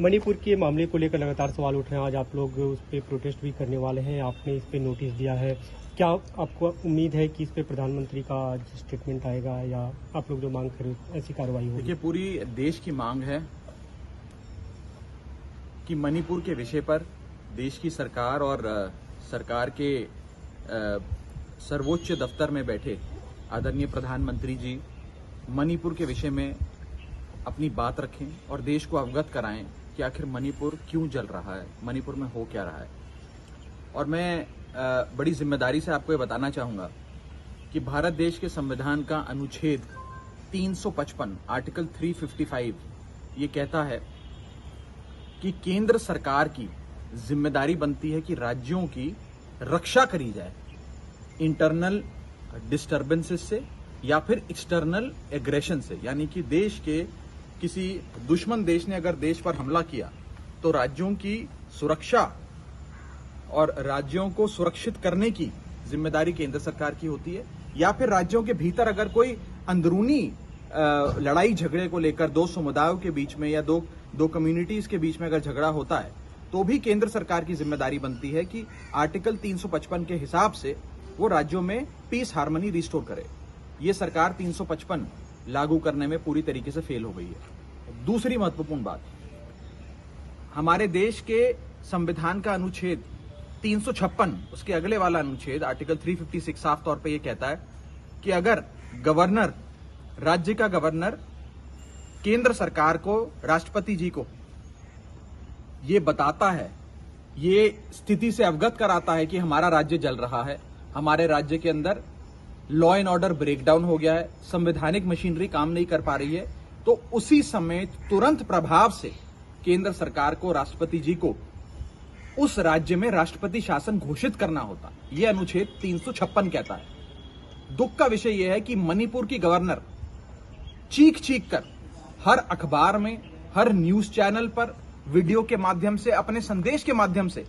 मणिपुर के मामले को लेकर लगातार सवाल उठ रहे हैं। आज आप लोग उस पर प्रोटेस्ट भी करने वाले हैं, आपने इस पे नोटिस दिया है। क्या आपको उम्मीद है कि इस पे प्रधानमंत्री का स्टेटमेंट आएगा या आप लोग जो मांग करें ऐसी कार्रवाई होगी? देखिए, पूरी देश की मांग है कि मणिपुर के विषय पर देश की सरकार और सरकार के सर्वोच्च दफ्तर में बैठे आदरणीय प्रधानमंत्री जी मणिपुर के विषय में अपनी बात रखें और देश को अवगत कराएं कि आखिर मणिपुर क्यों जल रहा है, मणिपुर में हो क्या रहा है। और मैं बड़ी जिम्मेदारी से आपको ये बताना चाहूंगा कि भारत देश के संविधान का अनुच्छेद 355 आर्टिकल 355 ये कहता है कि केंद्र सरकार की जिम्मेदारी बनती है कि राज्यों की रक्षा करी जाए इंटरनल डिस्टर्बेंसेस से या फिर एक्सटर्नल एग्रेशन से, यानी कि देश के किसी दुश्मन देश ने अगर देश पर हमला किया तो राज्यों की सुरक्षा और राज्यों को सुरक्षित करने की जिम्मेदारी केंद्र सरकार की होती है। या फिर राज्यों के भीतर अगर कोई अंदरूनी लड़ाई झगड़े को लेकर दो समुदायों के बीच में या दो कम्युनिटीज के बीच में अगर झगड़ा होता है तो भी केंद्र सरकार की जिम्मेदारी बनती है कि आर्टिकल 355 के हिसाब से वो राज्यों में पीस हार्मनी रिस्टोर करे। ये सरकार 355 लागू करने में पूरी तरीके से फेल हो गई है। दूसरी महत्वपूर्ण बात, हमारे देश के संविधान का अनुच्छेद 356 उसके अगले वाला अनुच्छेद आर्टिकल 356 साफ तौर पे ये कहता है कि अगर गवर्नर, राज्य का गवर्नर केंद्र सरकार को, राष्ट्रपति जी को ये बताता है, ये स्थिति से अवगत कराता है कि हमारा राज्य जल रहा है, हमारे राज्य के अंदर लॉ एंड ऑर्डर ब्रेकडाउन हो गया है, संवैधानिक मशीनरी काम नहीं कर पा रही है, तो उसी समय तुरंत प्रभाव से केंद्र सरकार को, राष्ट्रपति जी को उस राज्य में राष्ट्रपति शासन घोषित करना होता। यह अनुच्छेद 356 कहता है। दुख का विषय यह है कि मणिपुर की गवर्नर चीख चीख कर हर अखबार में, हर न्यूज चैनल पर, वीडियो के माध्यम से, अपने संदेश के माध्यम से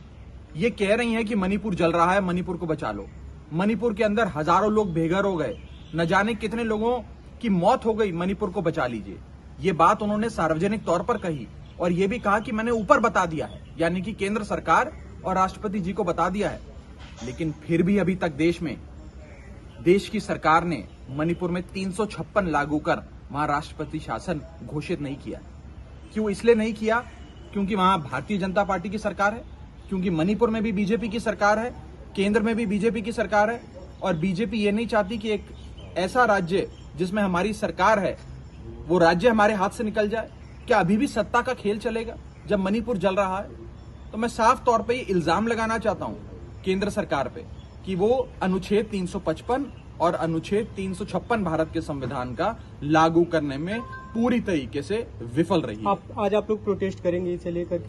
ये कह रही हैं कि मणिपुर जल रहा है, मणिपुर को बचा लो। मणिपुर के अंदर हजारों लोग बेघर हो गए, न जाने कितने लोगों की मौत हो गई, मणिपुर को बचा लीजिए। ये बात उन्होंने सार्वजनिक तौर पर कही और यह भी कहा कि मैंने ऊपर बता दिया है, यानी कि केंद्र सरकार और राष्ट्रपति जी को बता दिया है। लेकिन फिर भी अभी तक देश में, देश की सरकार ने मणिपुर में 356 लागू कर वहां राष्ट्रपति शासन घोषित नहीं किया। क्यों? इसलिए नहीं किया क्योंकि वहां भारतीय जनता पार्टी की सरकार है, क्योंकि मणिपुर में भी बीजेपी की सरकार है, केंद्र में भी बीजेपी की सरकार है और बीजेपी ये नहीं चाहती कि एक ऐसा राज्य जिसमें हमारी सरकार है वो राज्य हमारे हाथ से निकल जाए। क्या अभी भी सत्ता का खेल चलेगा जब मणिपुर जल रहा है? तो मैं साफ तौर पे ये इल्जाम लगाना चाहता हूं केंद्र सरकार पे कि वो अनुच्छेद 355 और अनुच्छेद 356 भारत के संविधान का लागू करने में पूरी तरीके से विफल रही है। आज आप लोग प्रोटेस्ट करेंगे, इसे लेकर क्या